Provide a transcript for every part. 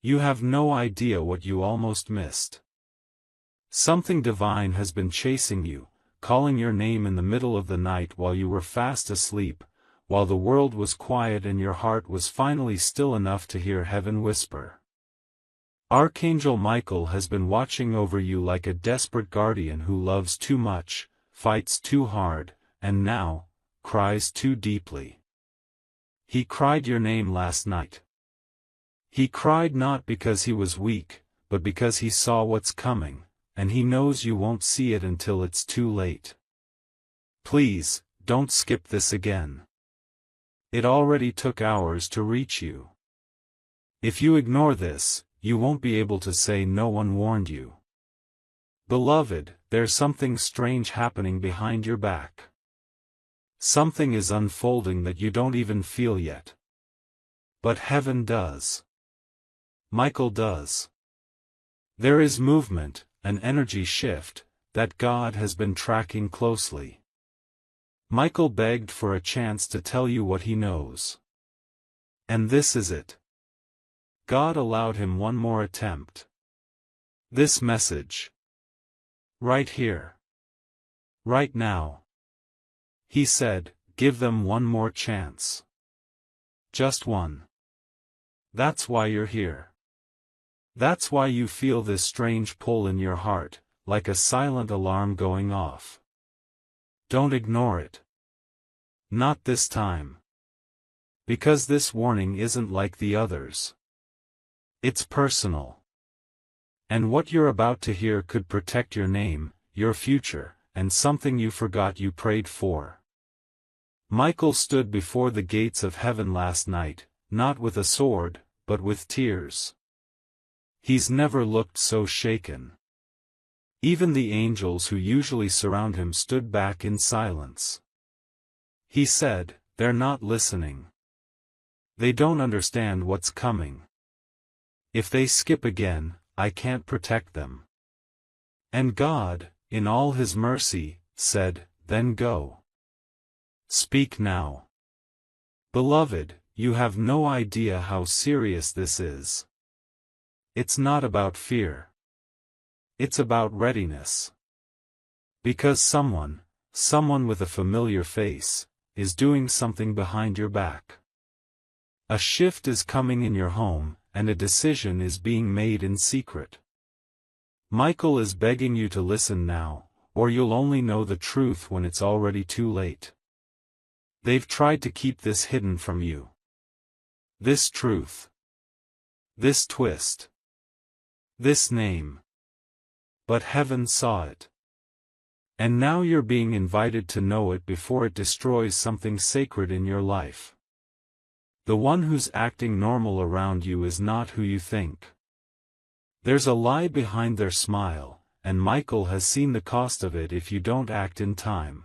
You have no idea what you almost missed. Something divine has been chasing you, calling your name in the middle of the night while you were fast asleep, while the world was quiet and your heart was finally still enough to hear heaven whisper. Archangel Michael has been watching over you like a desperate guardian who loves too much, fights too hard, and now, cries too deeply. He cried your name last night. He cried not because he was weak, but because he saw what's coming, and he knows you won't see it until it's too late. Please, don't skip this again. It already took hours to reach you. If you ignore this, you won't be able to say no one warned you. Beloved, there's something strange happening behind your back. Something is unfolding that you don't even feel yet. But heaven does. Michael does. There is movement, an energy shift, that God has been tracking closely. Michael begged for a chance to tell you what he knows. And this is it. God allowed him one more attempt. This message. Right here. Right now. He said, give them one more chance. Just one. That's why you're here. That's why you feel this strange pull in your heart, like a silent alarm going off. Don't ignore it. Not this time. Because this warning isn't like the others. It's personal. And what you're about to hear could protect your name, your future, and something you forgot you prayed for. Michael stood before the gates of heaven last night, not with a sword, but with tears. He's never looked so shaken. Even the angels who usually surround him stood back in silence. He said, they're not listening. They don't understand what's coming. If they skip again, I can't protect them. And God, in all His mercy, said, then go. Speak now. Beloved, you have no idea how serious this is. It's not about fear. It's about readiness. Because someone with a familiar face, is doing something behind your back. A shift is coming in your home, and a decision is being made in secret. Michael is begging you to listen now, or you'll only know the truth when it's already too late. They've tried to keep this hidden from you. This truth. This twist. This name. But heaven saw it. And now you're being invited to know it before it destroys something sacred in your life. The one who's acting normal around you is not who you think. There's a lie behind their smile, and Michael has seen the cost of it if you don't act in time.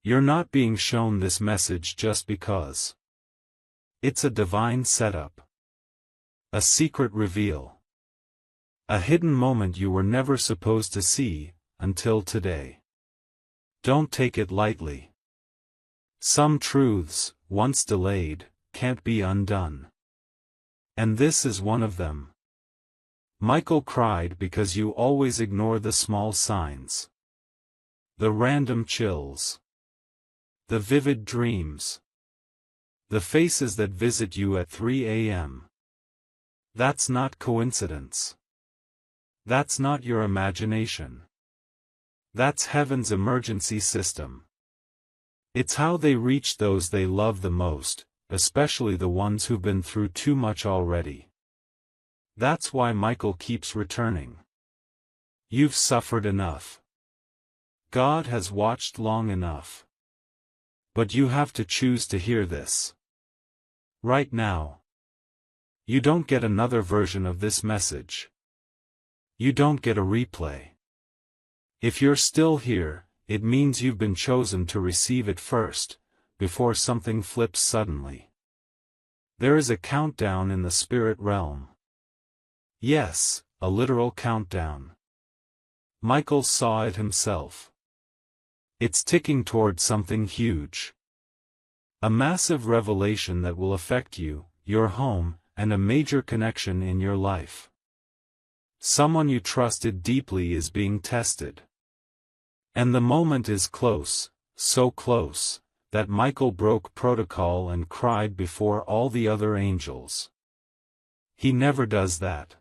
You're not being shown this message just because. It's a divine setup. A secret reveal. A hidden moment you were never supposed to see, until today. Don't take it lightly. Some truths, once delayed, can't be undone. And this is one of them. Michael cried because you always ignore the small signs. The random chills. The vivid dreams. The faces that visit you at 3 a.m. That's not coincidence. That's not your imagination. That's heaven's emergency system. It's how they reach those they love the most, especially the ones who've been through too much already. That's why Michael keeps returning. You've suffered enough. God has watched long enough. But you have to choose to hear this. Right now. You don't get another version of this message. You don't get a replay. If you're still here, it means you've been chosen to receive it first, before something flips suddenly. There is a countdown in the spirit realm. Yes, a literal countdown. Michael saw it himself. It's ticking toward something huge. A massive revelation that will affect you, your home, and a major connection in your life. Someone you trusted deeply is being tested. And the moment is close, so close, that Michael broke protocol and cried before all the other angels. He never does that.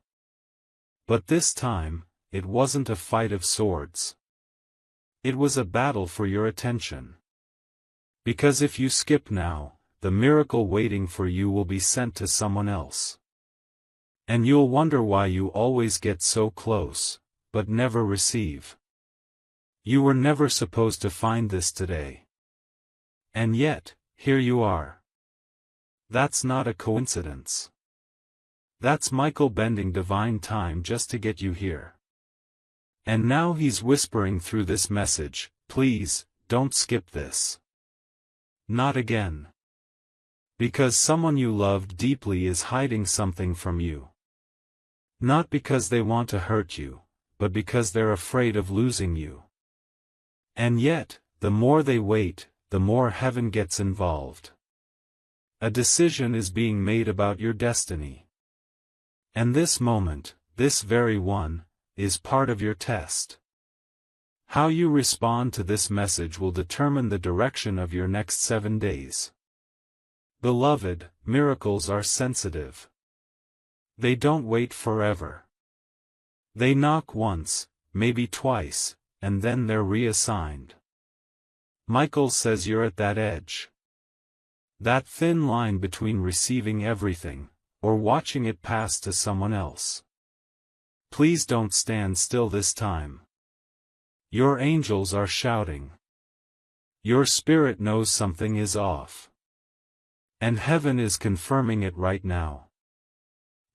But this time, it wasn't a fight of swords. It was a battle for your attention. Because if you skip now, the miracle waiting for you will be sent to someone else. And you'll wonder why you always get so close, but never receive. You were never supposed to find this today. And yet, here you are. That's not a coincidence. That's Michael bending divine time just to get you here. And now he's whispering through this message, please, don't skip this. Not again. Because someone you loved deeply is hiding something from you. Not because they want to hurt you, but because they're afraid of losing you. And yet, the more they wait, the more heaven gets involved. A decision is being made about your destiny. And this moment, this very one, is part of your test. How you respond to this message will determine the direction of your next 7 days. Beloved, miracles are sensitive. They don't wait forever. They knock once, maybe twice, and then they're reassigned. Michael says you're at that edge. That thin line between receiving everything, or watching it pass to someone else. Please don't stand still this time. Your angels are shouting. Your spirit knows something is off. And heaven is confirming it right now.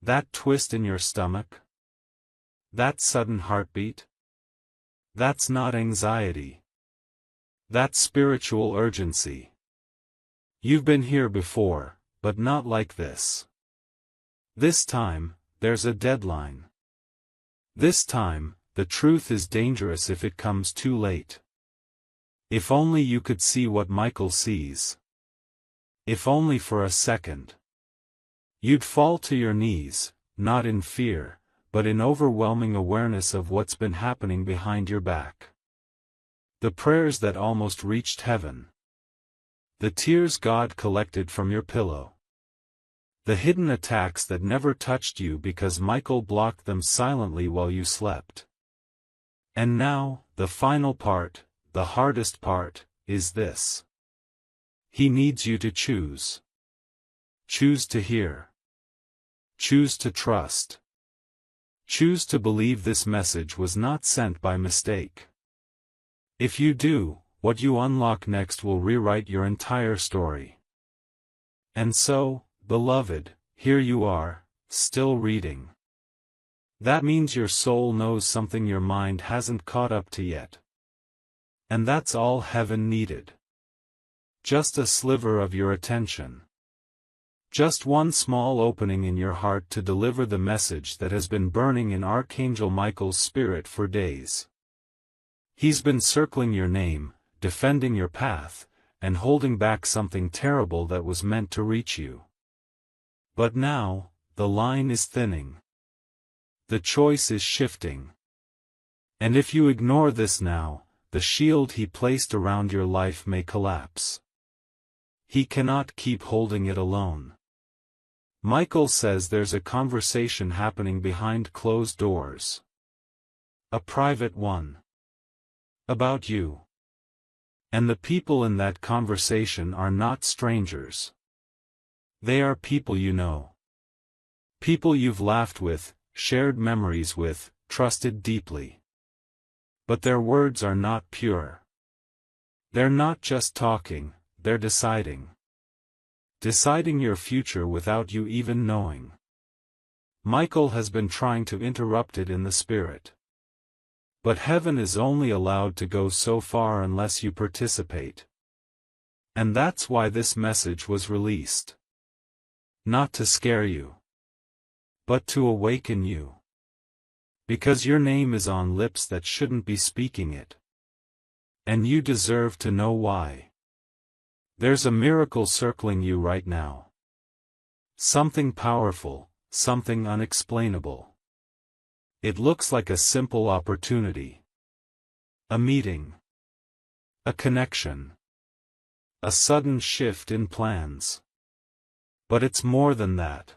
That twist in your stomach? That sudden heartbeat? That's not anxiety. That's spiritual urgency. You've been here before, but not like this. This time, there's a deadline. This time, the truth is dangerous if it comes too late. If only you could see what Michael sees. If only for a second. You'd fall to your knees, not in fear, but in overwhelming awareness of what's been happening behind your back. The prayers that almost reached heaven. The tears God collected from your pillow. The hidden attacks that never touched you because Michael blocked them silently while you slept. And now, the final part, the hardest part, is this. He needs you to choose. Choose to hear. Choose to trust. Choose to believe this message was not sent by mistake. If you do, what you unlock next will rewrite your entire story. And so, beloved, here you are, still reading. That means your soul knows something your mind hasn't caught up to yet. And that's all heaven needed. Just a sliver of your attention. Just one small opening in your heart to deliver the message that has been burning in Archangel Michael's spirit for days. He's been circling your name, defending your path, and holding back something terrible that was meant to reach you. But now, the line is thinning. The choice is shifting. And if you ignore this now, the shield he placed around your life may collapse. He cannot keep holding it alone. Michael says there's a conversation happening behind closed doors. A private one. About you. And the people in that conversation are not strangers. They are people you know. People you've laughed with, shared memories with, trusted deeply. But their words are not pure. They're not just talking, they're deciding. Deciding your future without you even knowing. Michael has been trying to interrupt it in the spirit. But heaven is only allowed to go so far unless you participate. And that's why this message was released. Not to scare you. But to awaken you. Because your name is on lips that shouldn't be speaking it. And you deserve to know why. There's a miracle circling you right now. Something powerful, something unexplainable. It looks like a simple opportunity. A meeting. A connection. A sudden shift in plans. But it's more than that.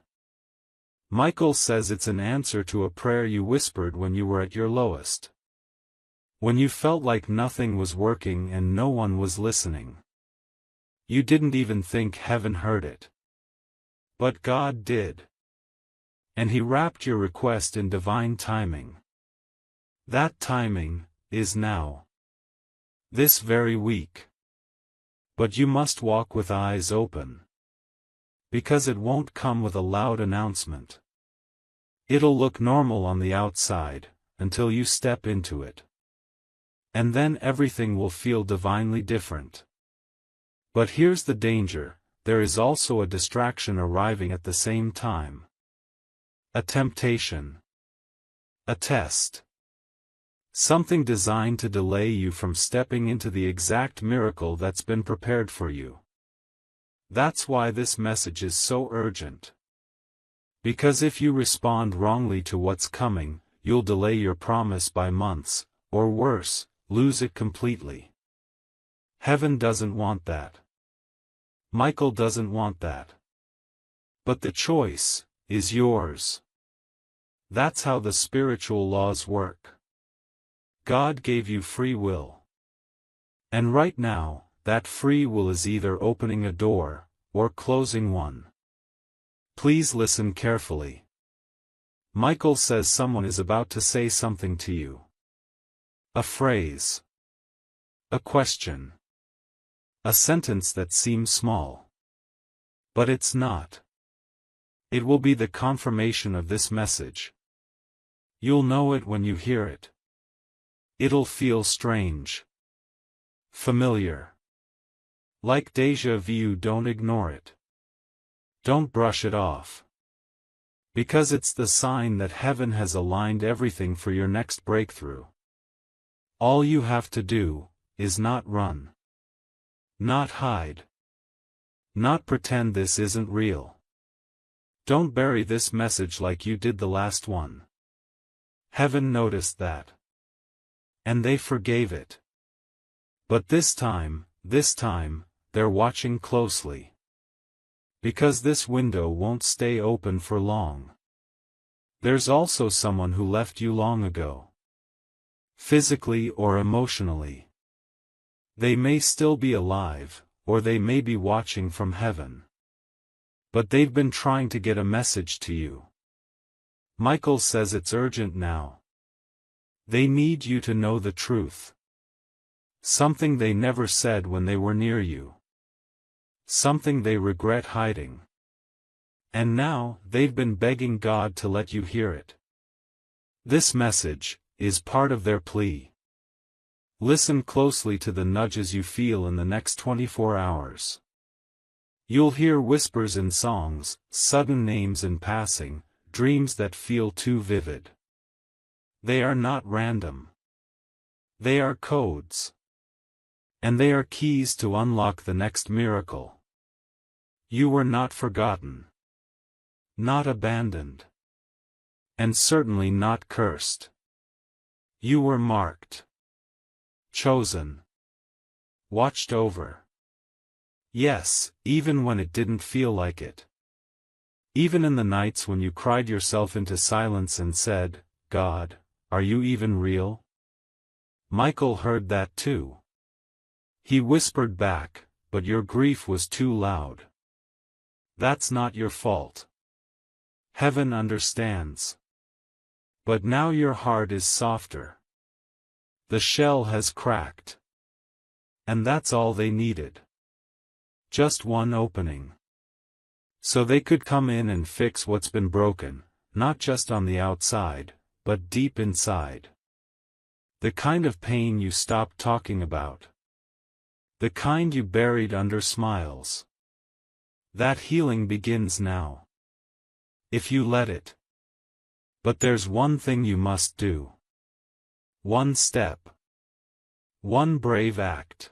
Michael says it's an answer to a prayer you whispered when you were at your lowest. When you felt like nothing was working and no one was listening. You didn't even think heaven heard it. But God did. And He wrapped your request in divine timing. That timing is now. This very week. But you must walk with eyes open. Because it won't come with a loud announcement. It'll look normal on the outside, until you step into it. And then everything will feel divinely different. But here's the danger, there is also a distraction arriving at the same time. A temptation. A test. Something designed to delay you from stepping into the exact miracle that's been prepared for you. That's why this message is so urgent. Because if you respond wrongly to what's coming, you'll delay your promise by months, or worse, lose it completely. Heaven doesn't want that. Michael doesn't want that. But the choice is yours. That's how the spiritual laws work. God gave you free will. And right now, that free will is either opening a door, or closing one. Please listen carefully. Michael says someone is about to say something to you. A phrase. A question. A sentence that seems small. But it's not. It will be the confirmation of this message. You'll know it when you hear it. It'll feel strange. Familiar. Like déjà vu. Don't ignore it. Don't brush it off. Because it's the sign that heaven has aligned everything for your next breakthrough. All you have to do is not run. Not hide. Not pretend this isn't real. Don't bury this message like you did the last one. Heaven noticed that. And they forgave it. But this time, they're watching closely. Because this window won't stay open for long. There's also someone who left you long ago. Physically or emotionally. They may still be alive, or they may be watching from heaven. But they've been trying to get a message to you. Michael says it's urgent now. They need you to know the truth. Something they never said when they were near you. Something they regret hiding. And now, they've been begging God to let you hear it. This message is part of their plea. Listen closely to the nudges you feel in the next 24 hours. You'll hear whispers in songs, sudden names in passing, dreams that feel too vivid. They are not random. They are codes. And they are keys to unlock the next miracle. You were not forgotten. Not abandoned. And certainly not cursed. You were marked. Chosen. Watched over. Yes, even when it didn't feel like it. Even in the nights when you cried yourself into silence and said, God, are you even real? Michael heard that too. He whispered back, but your grief was too loud. That's not your fault. Heaven understands. But now your heart is softer. The shell has cracked. And that's all they needed. Just one opening. So they could come in and fix what's been broken, not just on the outside, but deep inside. The kind of pain you stopped talking about. The kind you buried under smiles. That healing begins now. If you let it. But there's one thing you must do. One step. One brave act.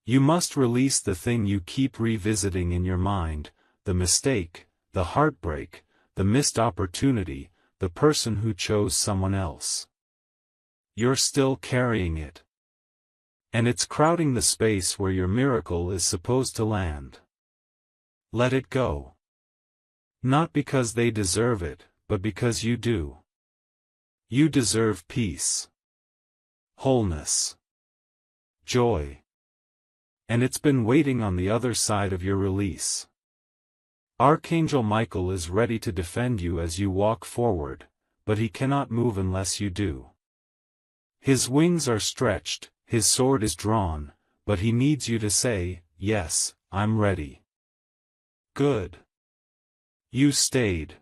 You must release the thing you keep revisiting in your mind, the mistake, the heartbreak, the missed opportunity, the person who chose someone else. You're still carrying it. And it's crowding the space where your miracle is supposed to land. Let it go. Not because they deserve it, but because you do. You deserve peace, wholeness, joy. And it's been waiting on the other side of your release. Archangel Michael is ready to defend you as you walk forward, but he cannot move unless you do. His wings are stretched, his sword is drawn, but he needs you to say, "Yes, I'm ready." Good. You stayed.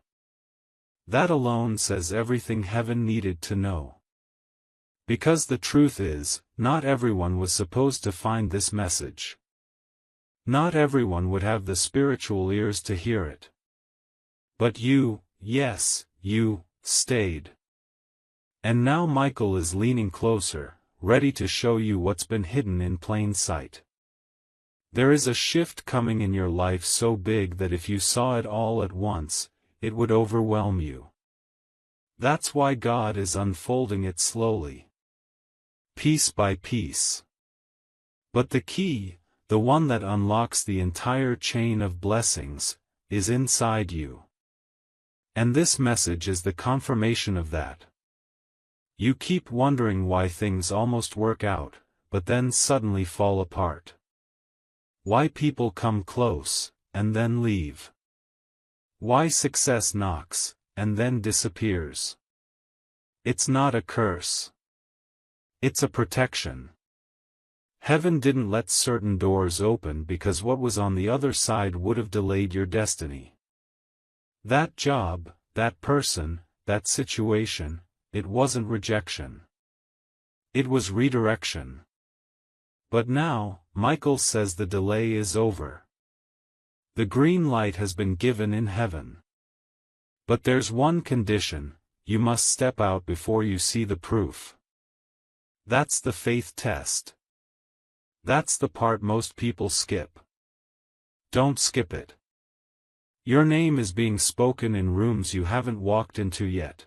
That alone says everything heaven needed to know. Because the truth is, not everyone was supposed to find this message. Not everyone would have the spiritual ears to hear it. But you, yes, you, stayed. And now Michael is leaning closer, ready to show you what's been hidden in plain sight. There is a shift coming in your life so big that if you saw it all at once, it would overwhelm you. That's why God is unfolding it slowly, piece by piece. But the key, the one that unlocks the entire chain of blessings, is inside you. And this message is the confirmation of that. You keep wondering why things almost work out, but then suddenly fall apart. Why people come close, and then leave. Why success knocks, and then disappears. It's not a curse. It's a protection. Heaven didn't let certain doors open because what was on the other side would have delayed your destiny. That job, that person, that situation, it wasn't rejection. It was redirection. But now, Michael says the delay is over. The green light has been given in heaven. But there's one condition: you must step out before you see the proof. That's the faith test. That's the part most people skip. Don't skip it. Your name is being spoken in rooms you haven't walked into yet.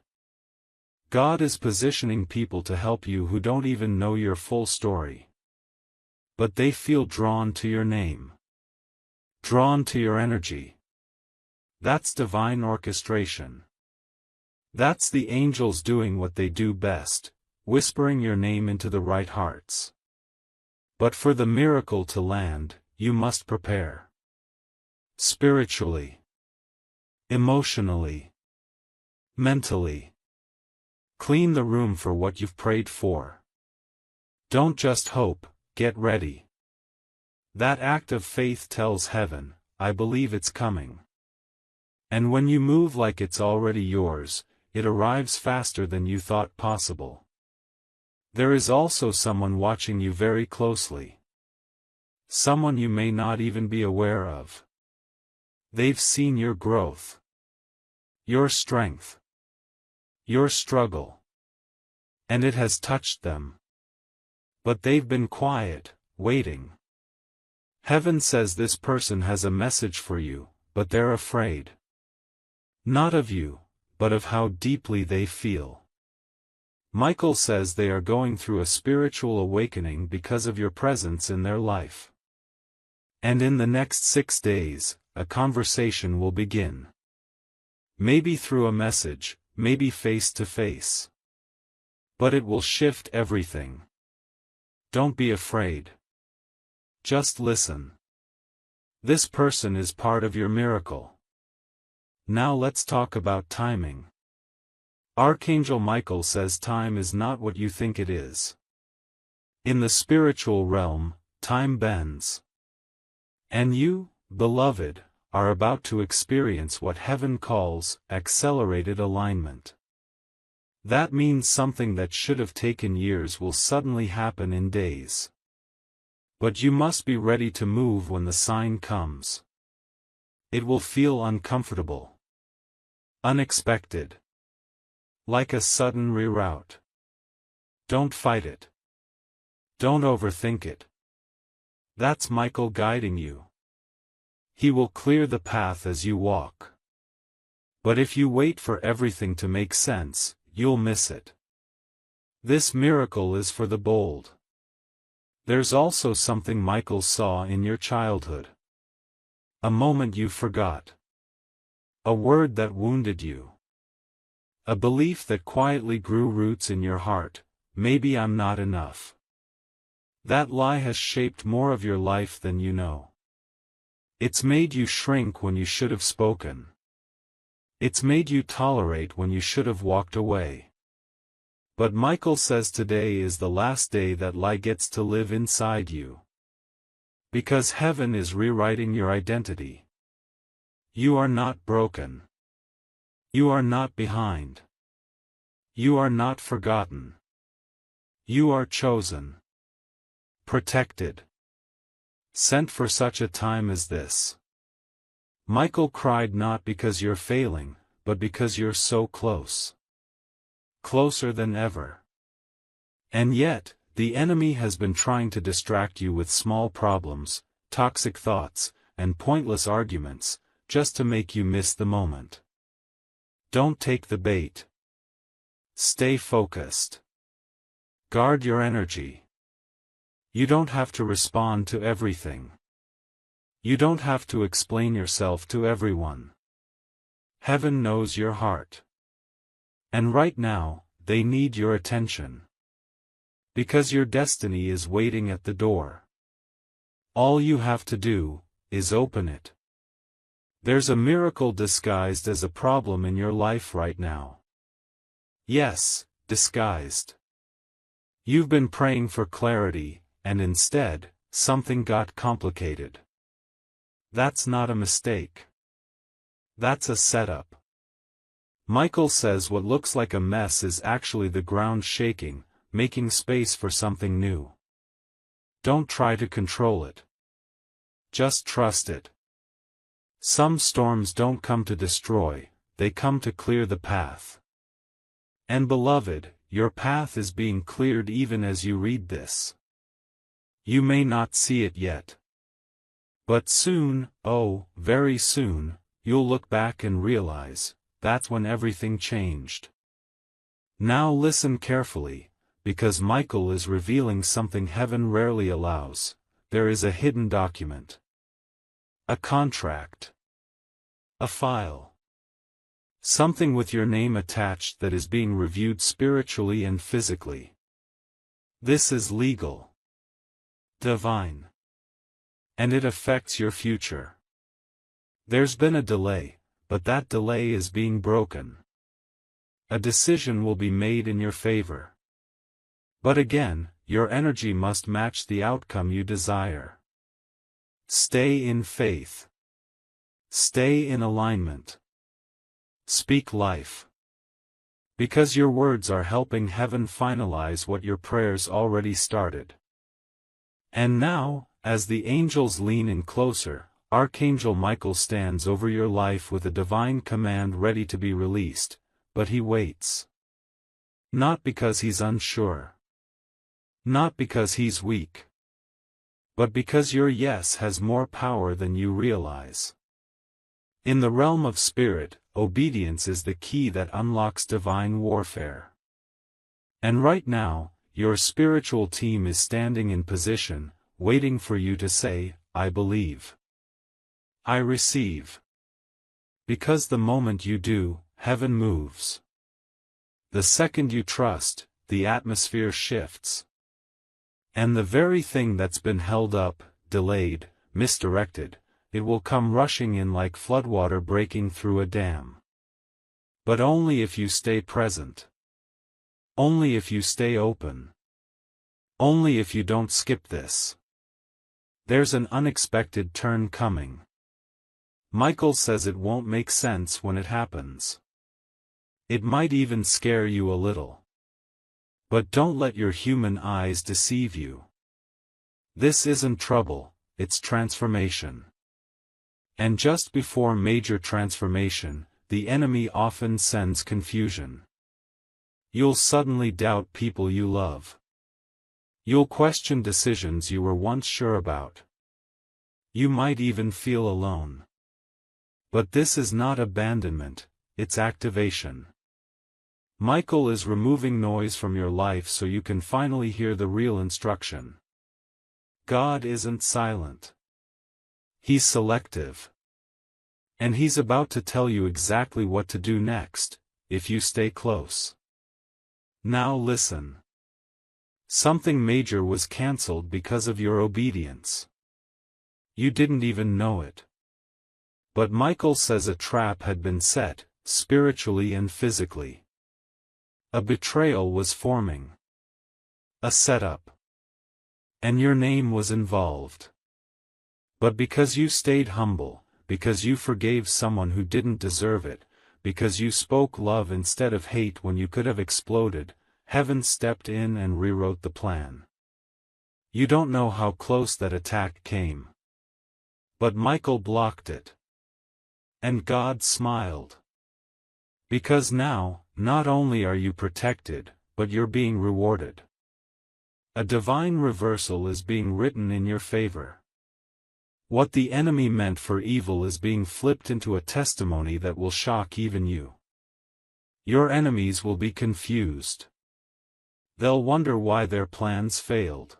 God is positioning people to help you who don't even know your full story. But they feel drawn to your name. Drawn to your energy. That's divine orchestration. That's the angels doing what they do best, whispering your name into the right hearts. But for the miracle to land, you must prepare. Spiritually. Emotionally. Mentally. Clean the room for what you've prayed for. Don't just hope, get ready. That act of faith tells heaven, I believe it's coming. And when you move like it's already yours, it arrives faster than you thought possible. There is also someone watching you very closely. Someone you may not even be aware of. They've seen your growth. Your strength. Your struggle. And it has touched them. But they've been quiet, waiting. Heaven says this person has a message for you, but they're afraid. Not of you, but of how deeply they feel. Michael says they are going through a spiritual awakening because of your presence in their life. And in the next 6 days, a conversation will begin. Maybe through a message, maybe face to face. But it will shift everything. Don't be afraid. Just listen. This person is part of your miracle. Now let's talk about timing. Archangel Michael says time is not what you think it is. In the spiritual realm, time bends. And you, beloved, are about to experience what heaven calls accelerated alignment. That means something that should have taken years will suddenly happen in days. But you must be ready to move when the sign comes. It will feel uncomfortable. Unexpected. Like a sudden reroute. Don't fight it. Don't overthink it. That's Michael guiding you. He will clear the path as you walk. But if you wait for everything to make sense, you'll miss it. This miracle is for the bold. There's also something Michael saw in your childhood. A moment you forgot. A word that wounded you. A belief that quietly grew roots in your heart: maybe I'm not enough. That lie has shaped more of your life than you know. It's made you shrink when you should have spoken. It's made you tolerate when you should have walked away. But Michael says today is the last day that lie gets to live inside you. Because heaven is rewriting your identity. You are not broken. You are not behind. You are not forgotten. You are chosen. Protected. Sent for such a time as this. Michael cried not because you're failing, but because you're so close. Closer than ever. And yet, the enemy has been trying to distract you with small problems, toxic thoughts, and pointless arguments, just to make you miss the moment. Don't take the bait. Stay focused. Guard your energy. You don't have to respond to everything. You don't have to explain yourself to everyone. Heaven knows your heart. And right now, they need your attention. Because your destiny is waiting at the door. All you have to do is open it. There's a miracle disguised as a problem in your life right now. Yes, disguised. You've been praying for clarity, and instead, something got complicated. That's not a mistake. That's a setup. Michael says what looks like a mess is actually the ground shaking, making space for something new. Don't try to control it. Just trust it. Some storms don't come to destroy, they come to clear the path. And beloved, your path is being cleared even as you read this. You may not see it yet. But soon, oh, very soon, you'll look back and realize, that's when everything changed. Now listen carefully, because Michael is revealing something heaven rarely allows. There is a hidden document. A contract. A file. Something with your name attached that is being reviewed spiritually and physically. This is legal. Divine. And it affects your future. There's been a delay, but that delay is being broken. A decision will be made in your favor. But again, your energy must match the outcome you desire. Stay in faith. Stay in alignment. Speak life. Because your words are helping heaven finalize what your prayers already started. And now, as the angels lean in closer, Archangel Michael stands over your life with a divine command ready to be released, but he waits. Not because he's unsure. Not because he's weak. But because your yes has more power than you realize. In the realm of spirit, obedience is the key that unlocks divine warfare. And right now, your spiritual team is standing in position, waiting for you to say, I believe. I receive. Because the moment you do, heaven moves. The second you trust, the atmosphere shifts. And the very thing that's been held up, delayed, misdirected, it will come rushing in like floodwater breaking through a dam. But only if you stay present. Only if you stay open. Only if you don't skip this. There's an unexpected turn coming. Michael says it won't make sense when it happens. It might even scare you a little. But don't let your human eyes deceive you. This isn't trouble, it's transformation. And just before major transformation, the enemy often sends confusion. You'll suddenly doubt people you love. You'll question decisions you were once sure about. You might even feel alone. But this is not abandonment, its activation. Michael is removing noise from your life so you can finally hear the real instruction. God isn't silent. He's selective. And He's about to tell you exactly what to do next, if you stay close. Now listen. Something major was cancelled because of your obedience. You didn't even know it. But Michael says a trap had been set, spiritually and physically. A betrayal was forming. A setup. And your name was involved. But because you stayed humble, because you forgave someone who didn't deserve it, because you spoke love instead of hate when you could have exploded, heaven stepped in and rewrote the plan. You don't know how close that attack came. But Michael blocked it. And God smiled. Because now, not only are you protected, but you're being rewarded. A divine reversal is being written in your favor. What the enemy meant for evil is being flipped into a testimony that will shock even you. Your enemies will be confused. They'll wonder why their plans failed.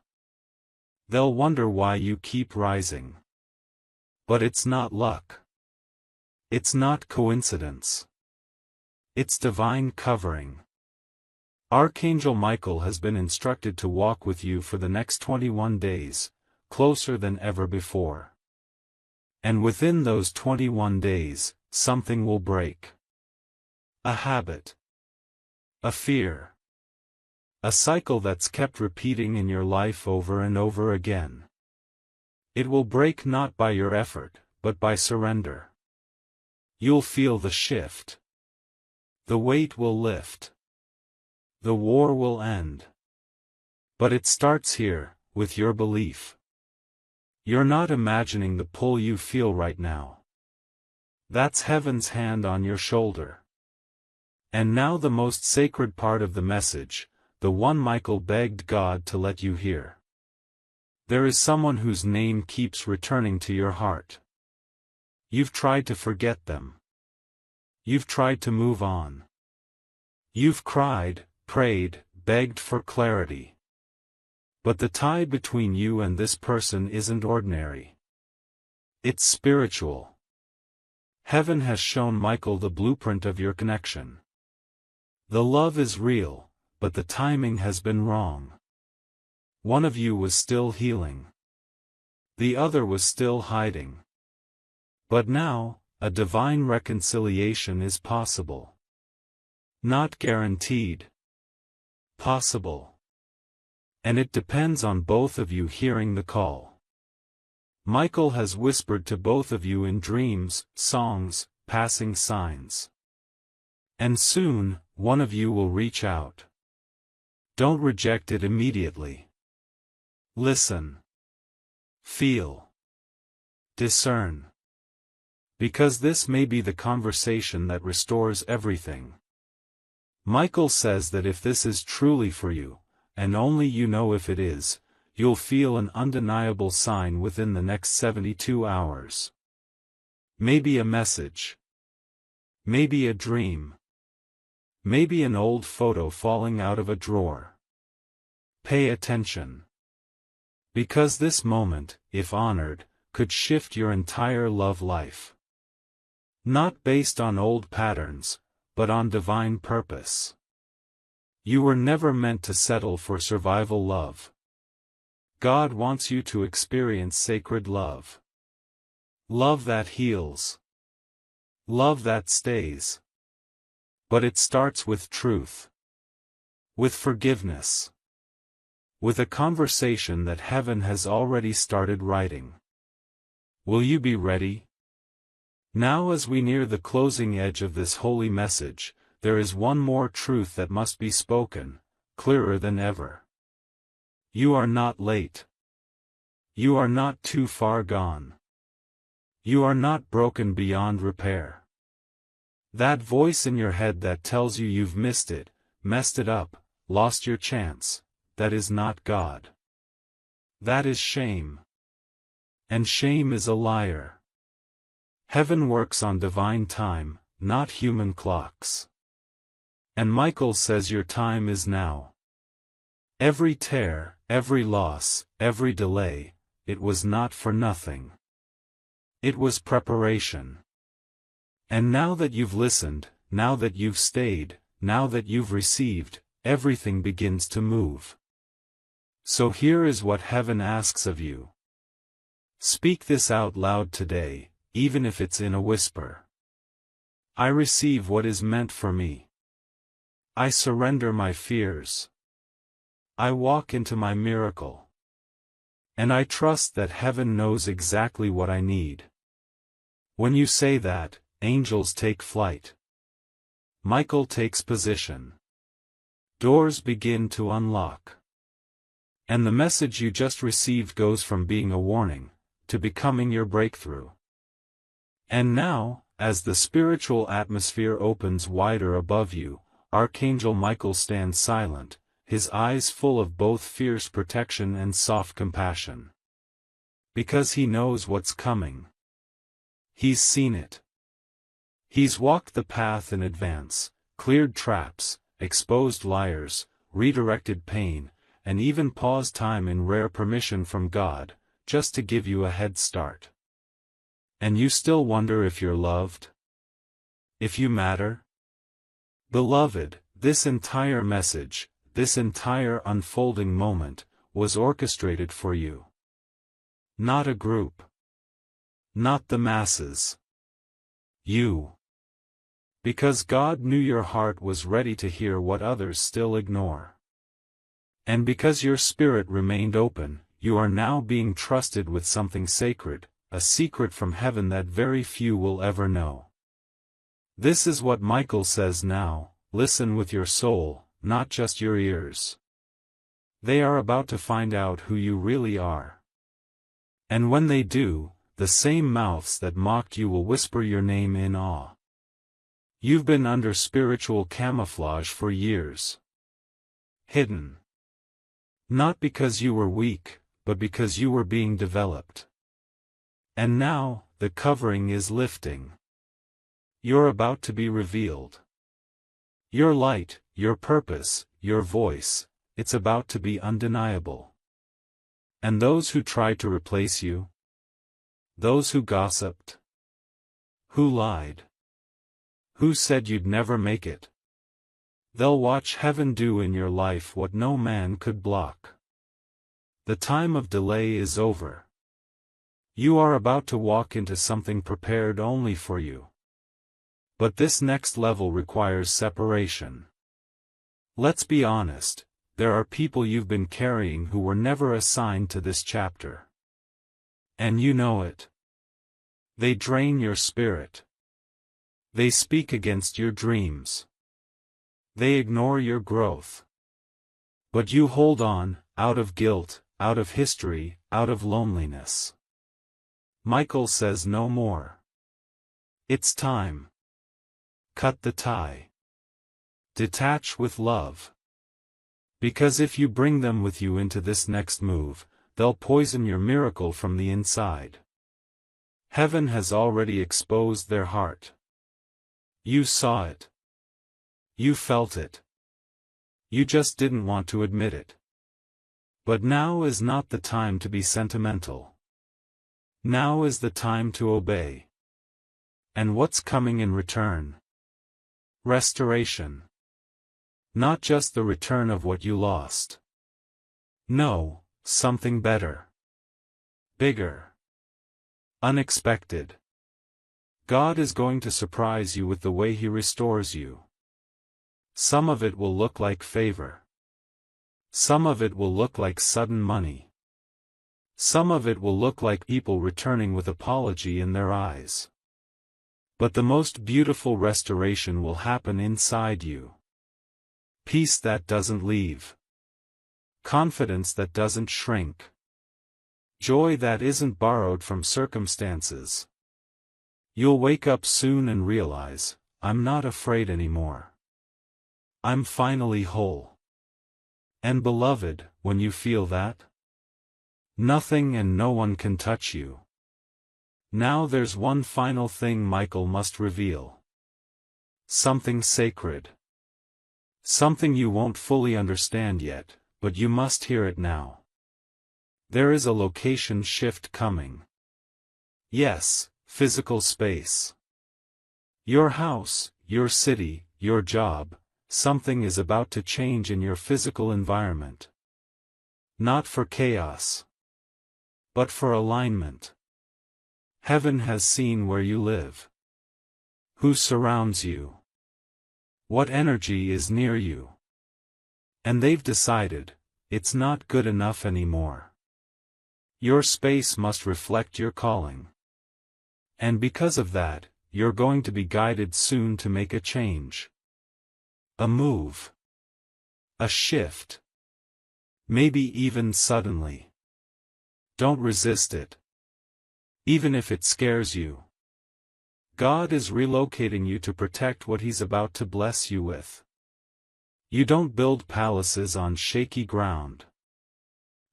They'll wonder why you keep rising. But it's not luck. It's not coincidence. It's divine covering. Archangel Michael has been instructed to walk with you for the next 21 days, closer than ever before. And within those 21 days, something will break. A habit. A fear. A cycle that's kept repeating in your life over and over again. It will break not by your effort, but by surrender. You'll feel the shift. The weight will lift. The war will end. But it starts here, with your belief. You're not imagining the pull you feel right now. That's heaven's hand on your shoulder. And now the most sacred part of the message, the one Michael begged God to let you hear. There is someone whose name keeps returning to your heart. You've tried to forget them. You've tried to move on. You've cried, prayed, begged for clarity. But the tie between you and this person isn't ordinary. It's spiritual. Heaven has shown Michael the blueprint of your connection. The love is real, but the timing has been wrong. One of you was still healing. The other was still hiding. But now, a divine reconciliation is possible. Not guaranteed. Possible. And it depends on both of you hearing the call. Michael has whispered to both of you in dreams, songs, passing signs. And soon, one of you will reach out. Don't reject it immediately. Listen. Feel. Discern. Because this may be the conversation that restores everything. Michael says that if this is truly for you, and only you know if it is, you'll feel an undeniable sign within the next 72 hours. Maybe a message. Maybe a dream. Maybe an old photo falling out of a drawer. Pay attention. Because this moment, if honored, could shift your entire love life. Not based on old patterns, but on divine purpose. You were never meant to settle for survival love. God wants you to experience sacred love. Love that heals. Love that stays. But it starts with truth. With forgiveness. With a conversation that heaven has already started writing. Will you be ready? Now as we near the closing edge of this holy message, there is one more truth that must be spoken, clearer than ever. You are not late. You are not too far gone. You are not broken beyond repair. That voice in your head that tells you you've missed it, messed it up, lost your chance, that is not God. That is shame. And shame is a liar. Heaven works on divine time, not human clocks. And Michael says your time is now. Every tear, every loss, every delay, it was not for nothing. It was preparation. And now that you've listened, now that you've stayed, now that you've received, everything begins to move. So here is what heaven asks of you. Speak this out loud today, even if it's in a whisper. I receive what is meant for me. I surrender my fears. I walk into my miracle. And I trust that heaven knows exactly what I need. When you say that, angels take flight. Michael takes position. Doors begin to unlock. And the message you just received goes from being a warning, to becoming your breakthrough. And now, as the spiritual atmosphere opens wider above you, Archangel Michael stands silent, his eyes full of both fierce protection and soft compassion. Because he knows what's coming. He's seen it. He's walked the path in advance, cleared traps, exposed liars, redirected pain, and even paused time in rare permission from God, just to give you a head start. And you still wonder if you're loved? If you matter? Beloved, this entire message, this entire unfolding moment, was orchestrated for you. Not a group. Not the masses. You. Because God knew your heart was ready to hear what others still ignore. And because your spirit remained open, you are now being trusted with something sacred, a secret from heaven that very few will ever know. This is what Michael says now: listen with your soul, not just your ears. They are about to find out who you really are. And when they do, the same mouths that mocked you will whisper your name in awe. You've been under spiritual camouflage for years. Hidden. Not because you were weak, but because you were being developed. And now, the covering is lifting. You're about to be revealed. Your light, your purpose, your voice, it's about to be undeniable. And those who tried to replace you, those who gossiped, who lied, who said you'd never make it, they'll watch heaven do in your life what no man could block. The time of delay is over. You are about to walk into something prepared only for you. But this next level requires separation. Let's be honest, there are people you've been carrying who were never assigned to this chapter. And you know it. They drain your spirit. They speak against your dreams. They ignore your growth. But you hold on, out of guilt, out of history, out of loneliness. Michael says no more. It's time. Cut the tie. Detach with love. Because if you bring them with you into this next move, they'll poison your miracle from the inside. Heaven has already exposed their heart. You saw it. You felt it. You just didn't want to admit it. But now is not the time to be sentimental. Now is the time to obey. And what's coming in return? Restoration. Not just the return of what you lost. No, something better. Bigger. Unexpected. God is going to surprise you with the way He restores you. Some of it will look like favor. Some of it will look like sudden money. Some of it will look like people returning with apology in their eyes. But the most beautiful restoration will happen inside you. Peace that doesn't leave. Confidence that doesn't shrink. Joy that isn't borrowed from circumstances. You'll wake up soon and realize, I'm not afraid anymore. I'm finally whole. And beloved, when you feel that, nothing and no one can touch you. Now there's one final thing Michael must reveal. something sacred. Something you won't fully understand yet, but you must hear it now. There is a location shift coming. Yes, physical space. Your house, your city, your job, something is about to change in your physical environment. Not for chaos, but for alignment. Heaven has seen where you live. Who surrounds you? What energy is near you? And they've decided, it's not good enough anymore. Your space must reflect your calling. And because of that, you're going to be guided soon to make a change. A move. A shift. Maybe even suddenly. Don't resist it. Even if it scares you. God is relocating you to protect what He's about to bless you with. You don't build palaces on shaky ground.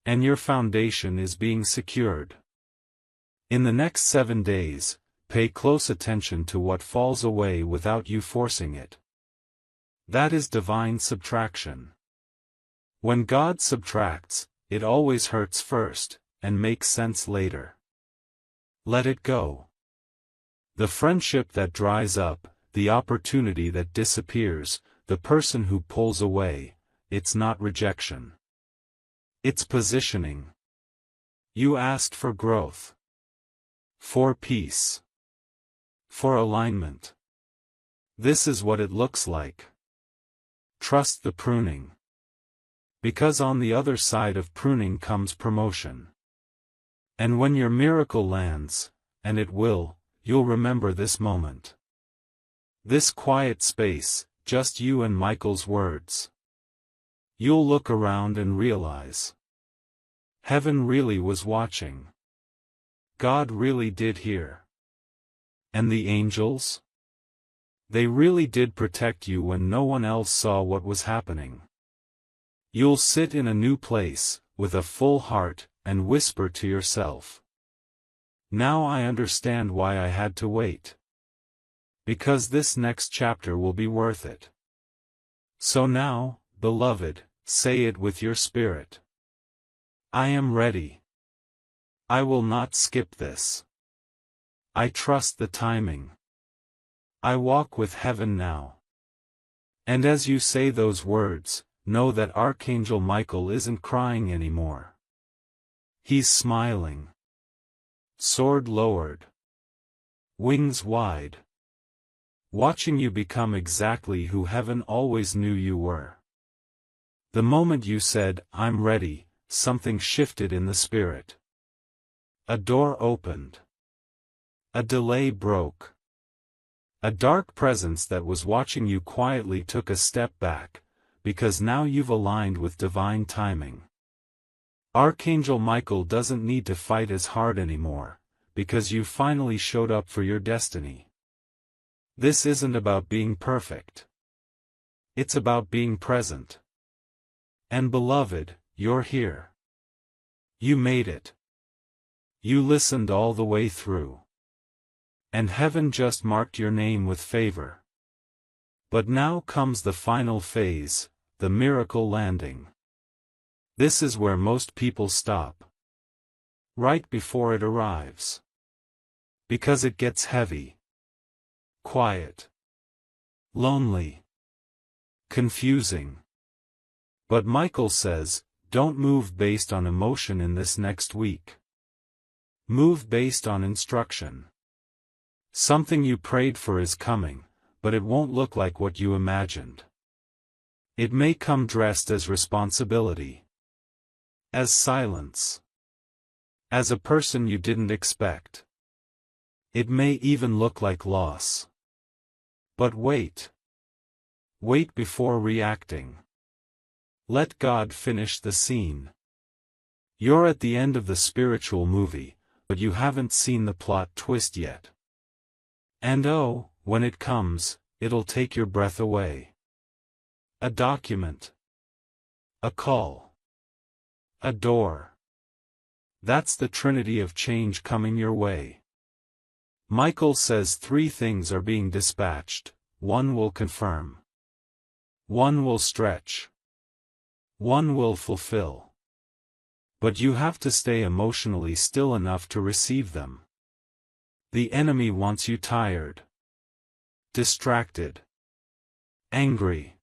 And your foundation is being secured. In the next 7 days, pay close attention to what falls away without you forcing it. That is divine subtraction. When God subtracts, it always hurts first, and makes sense later. Let it go. The friendship that dries up, the opportunity that disappears, the person who pulls away, it's not rejection. It's positioning. You asked for growth. For peace. For alignment. This is what it looks like. Trust the pruning. Because on the other side of pruning comes promotion. And when your miracle lands, and it will, you'll remember this moment. This quiet space, just you and Michael's words. You'll look around and realize. Heaven really was watching. God really did hear. And the angels? They really did protect you when no one else saw what was happening. You'll sit in a new place, with a full heart, and whisper to yourself. Now I understand why I had to wait. Because this next chapter will be worth it. So now, beloved, say it with your spirit. I am ready. I will not skip this. I trust the timing. I walk with heaven now. And as you say those words, know that Archangel Michael isn't crying anymore. He's smiling. Sword lowered. Wings wide. Watching you become exactly who heaven always knew you were. The moment you said, I'm ready, something shifted in the spirit. A door opened. A delay broke. A dark presence that was watching you quietly took a step back, because now you've aligned with divine timing. Archangel Michael doesn't need to fight as hard anymore, because you finally showed up for your destiny. This isn't about being perfect. It's about being present. And beloved, you're here. You made it. You listened all the way through. And heaven just marked your name with favor. But now comes the final phase, the miracle landing. This is where most people stop. Right before it arrives. Because it gets heavy. Quiet. Lonely. Confusing. But Michael says, don't move based on emotion in this next week. Move based on instruction. Something you prayed for is coming, but it won't look like what you imagined. It may come dressed as responsibility. As silence. As a person you didn't expect. It may even look like loss. But wait. Wait before reacting. Let God finish the scene. You're at the end of the spiritual movie, but you haven't seen the plot twist yet. And oh, when it comes, it'll take your breath away. A document. A call. A door. That's the trinity of change coming your way. Michael says 3 things are being dispatched. one will confirm. One will stretch. One will fulfill. But you have to stay emotionally still enough to receive them. The enemy wants you tired, distracted, angry,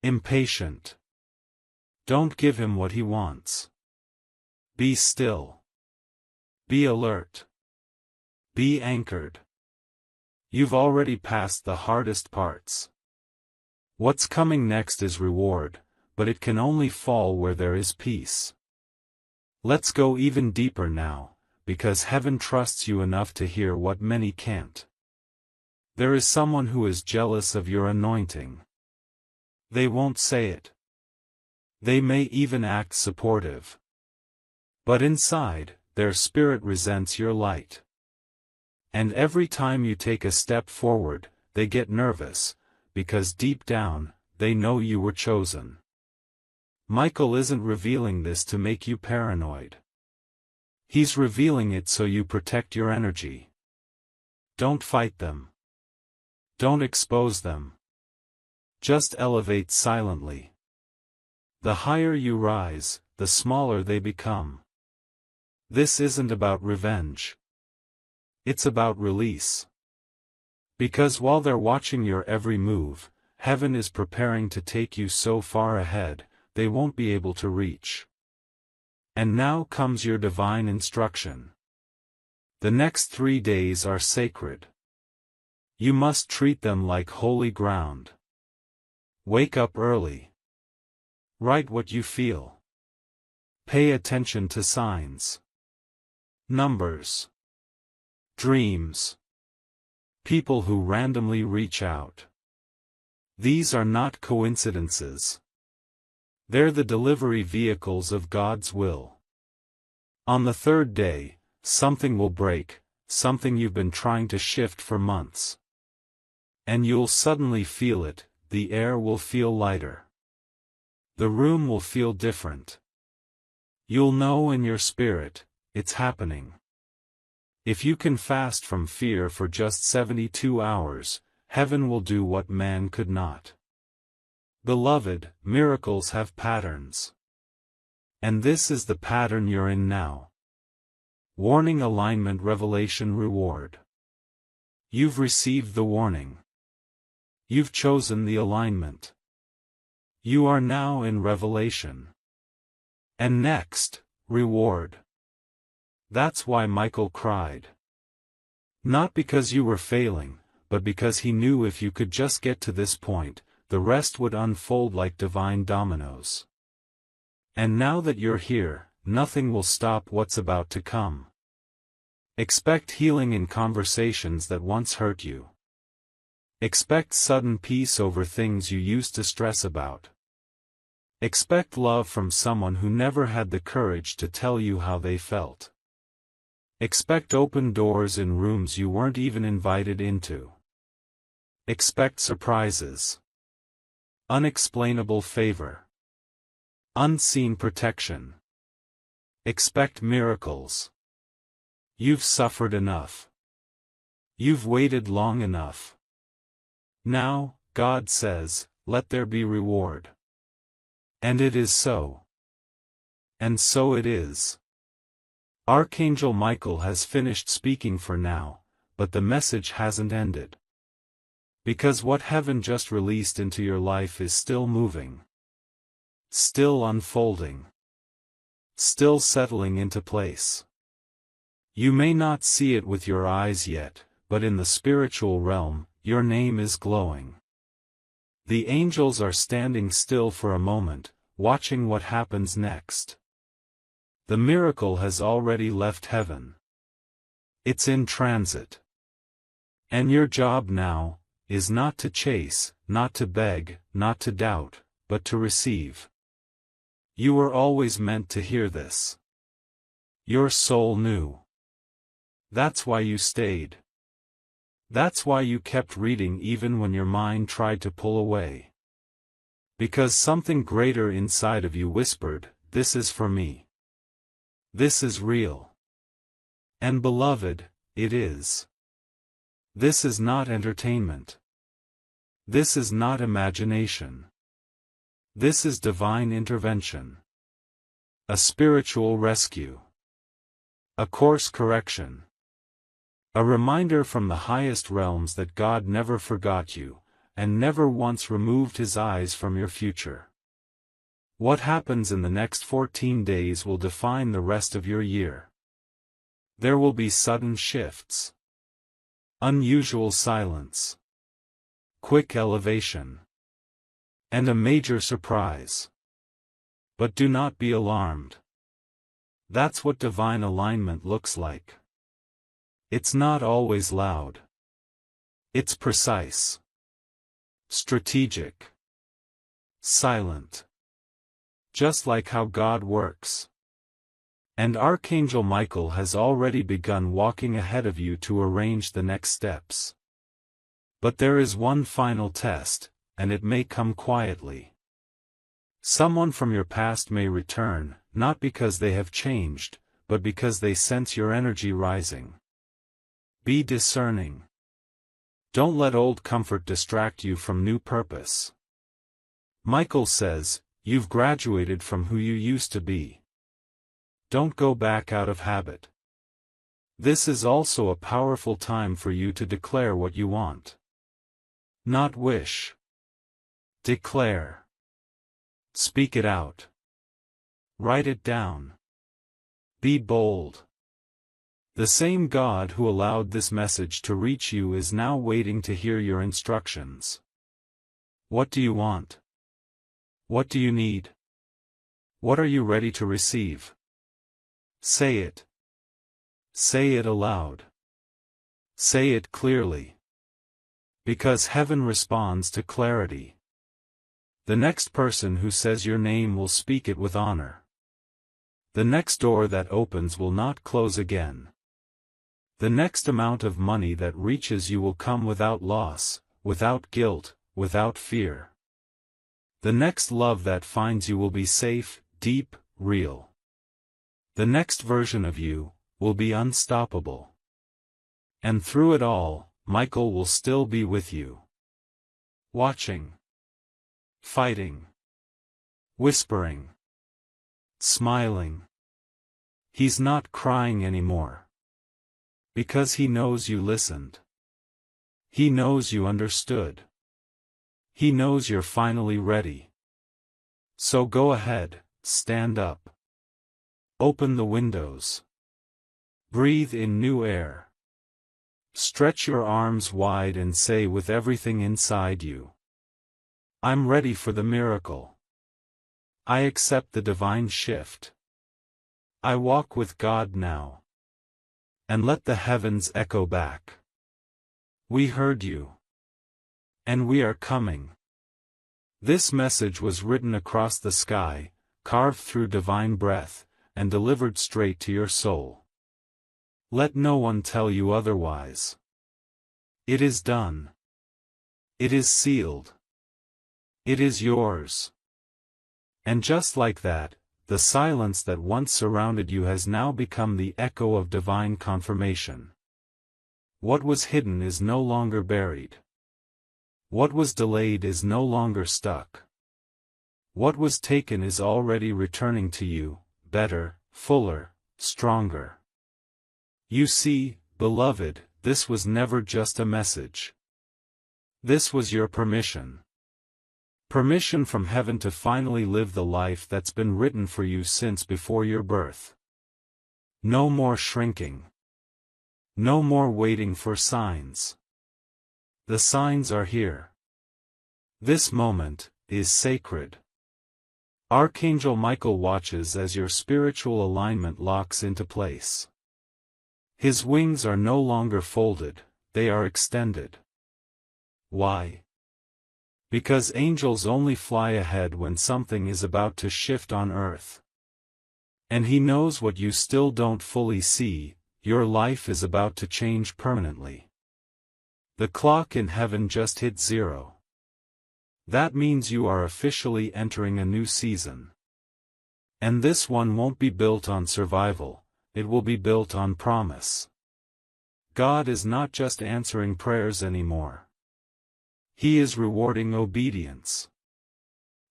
impatient. Don't give him what he wants. Be still. Be alert. Be anchored. You've already passed the hardest parts. What's coming next is reward, but it can only fall where there is peace. Let's go even deeper now, because heaven trusts you enough to hear what many can't. There is someone who is jealous of your anointing. They won't say it. They may even act supportive. But inside, their spirit resents your light. And every time you take a step forward, they get nervous, because deep down, they know you were chosen. Michael isn't revealing this to make you paranoid. He's revealing it so you protect your energy. Don't fight them. Don't expose them. Just elevate silently. The higher you rise, the smaller they become. This isn't about revenge. It's about release. Because while they're watching your every move, heaven is preparing to take you so far ahead, they won't be able to reach. And now comes your divine instruction. The next 3 days are sacred. You must treat them like holy ground. Wake up early. Write what you feel. Pay attention to signs, numbers, dreams, people who randomly reach out. These are not coincidences. They're the delivery vehicles of God's will. On the 3rd day, something will break, something you've been trying to shift for months. And you'll suddenly feel it, the air will feel lighter. The room will feel different. You'll know in your spirit, it's happening. If you can fast from fear for just 72 hours, heaven will do what man could not. Beloved, miracles have patterns. And this is the pattern you're in now. Warning, alignment, revelation, reward. You've received the warning. You've chosen the alignment. You are now in revelation. And next, reward. That's why Michael cried. Not because you were failing, but because he knew if you could just get to this point, the rest would unfold like divine dominoes. And now that you're here, nothing will stop what's about to come. Expect healing in conversations that once hurt you. Expect sudden peace over things you used to stress about. Expect love from someone who never had the courage to tell you how they felt. Expect open doors in rooms you weren't even invited into. Expect surprises. Unexplainable favor. Unseen protection. Expect miracles. You've suffered enough. You've waited long enough. Now, God says, let there be reward. And it is so. And so it is. Archangel Michael has finished speaking for now, but the message hasn't ended. Because what heaven just released into your life is still moving. Still unfolding. Still settling into place. You may not see it with your eyes yet, but in the spiritual realm, your name is glowing. The angels are standing still for a moment, watching what happens next. The miracle has already left heaven. It's in transit. And your job now is not to chase, not to beg, not to doubt, but to receive. You were always meant to hear this. Your soul knew. That's why you stayed. That's why you kept reading even when your mind tried to pull away. Because something greater inside of you whispered, this is for me. This is real. And beloved, it is. This is not entertainment. This is not imagination. This is divine intervention. A spiritual rescue. A course correction. A reminder from the highest realms that God never forgot you, and never once removed His eyes from your future. What happens in the next 14 days will define the rest of your year. There will be sudden shifts. Unusual silence. Quick elevation. And a major surprise. But do not be alarmed. That's what divine alignment looks like. It's not always loud. It's precise. Strategic. Silent. Just like how God works. And Archangel Michael has already begun walking ahead of you to arrange the next steps. But there is one final test, and it may come quietly. Someone from your past may return, not because they have changed, but because they sense your energy rising. Be discerning. Don't let old comfort distract you from new purpose. Michael says, you've graduated from who you used to be. Don't go back out of habit. This is also a powerful time for you to declare what you want. Not wish. Declare. Speak it out. Write it down. Be bold. The same God who allowed this message to reach you is now waiting to hear your instructions. What do you want? What do you need? What are you ready to receive? Say it. Say it aloud. Say it clearly. Because heaven responds to clarity. The next person who says your name will speak it with honor. The next door that opens will not close again. The next amount of money that reaches you will come without loss, without guilt, without fear. The next love that finds you will be safe, deep, real. The next version of you will be unstoppable. And through it all, Michael will still be with you. Watching. Fighting. Whispering. Smiling. He's not crying anymore. Because he knows you listened. He knows you understood. He knows you're finally ready. So go ahead, stand up. Open the windows. Breathe in new air. Stretch your arms wide and say with everything inside you, I'm ready for the miracle. I accept the divine shift. I walk with God now. And let the heavens echo back. We heard you. And we are coming. This message was written across the sky, carved through divine breath, and delivered straight to your soul. Let no one tell you otherwise. It is done. It is sealed. It is yours. And just like that, the silence that once surrounded you has now become the echo of divine confirmation. What was hidden is no longer buried. What was delayed is no longer stuck. What was taken is already returning to you, better, fuller, stronger. You see, beloved, this was never just a message. This was your permission. Permission from heaven to finally live the life that's been written for you since before your birth. No more shrinking. No more waiting for signs. The signs are here. This moment is sacred. Archangel Michael watches as your spiritual alignment locks into place. His wings are no longer folded, they are extended. Why? Because angels only fly ahead when something is about to shift on earth. And he knows what you still don't fully see, your life is about to change permanently. The clock in heaven just hit 0. That means you are officially entering a new season. And this one won't be built on survival, it will be built on promise. God is not just answering prayers anymore. He is rewarding obedience.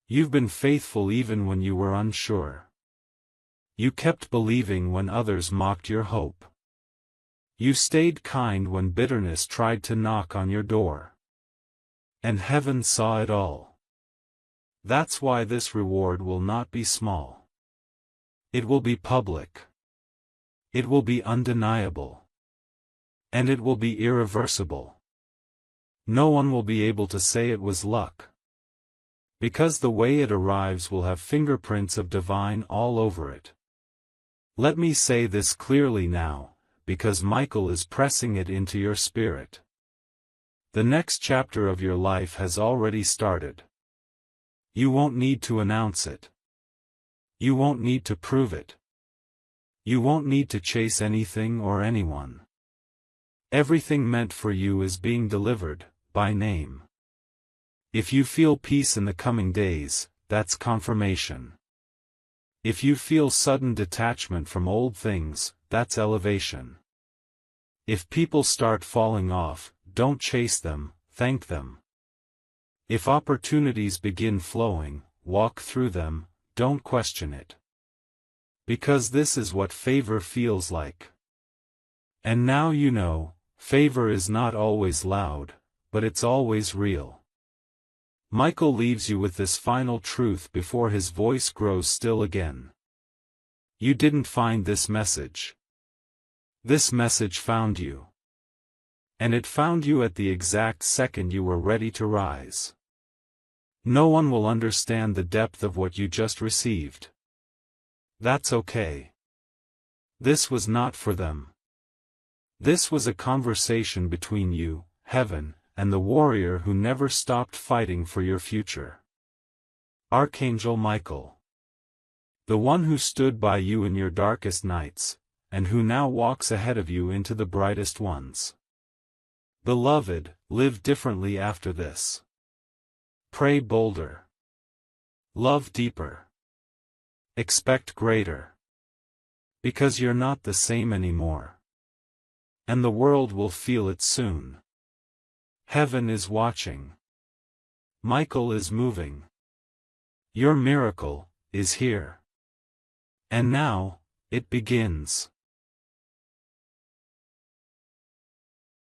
You've been faithful even when you were unsure. You kept believing when others mocked your hope. You stayed kind when bitterness tried to knock on your door. And heaven saw it all. That's why this reward will not be small. It will be public. It will be undeniable. And it will be irreversible. No one will be able to say it was luck. Because the way it arrives will have fingerprints of divine all over it. Let me say this clearly now, because Michael is pressing it into your spirit. The next chapter of your life has already started. You won't need to announce it. You won't need to prove it. You won't need to chase anything or anyone. Everything meant for you is being delivered, by name. If you feel peace in the coming days, that's confirmation. If you feel sudden detachment from old things, that's elevation. If people start falling off, don't chase them, thank them. If opportunities begin flowing, walk through them, don't question it. Because this is what favor feels like. And now you know, favor is not always loud, but it's always real. Michael leaves you with this final truth before his voice grows still again. You didn't find this message. This message found you. And it found you at the exact second you were ready to rise. No one will understand the depth of what you just received. That's okay. This was not for them. This was a conversation between you, heaven, and the warrior who never stopped fighting for your future. Archangel Michael. The one who stood by you in your darkest nights, and who now walks ahead of you into the brightest ones. Beloved, live differently after this. Pray bolder. Love deeper. Expect greater. Because you're not the same anymore. And the world will feel it soon. Heaven is watching. Michael is moving. Your miracle is here. And now, it begins.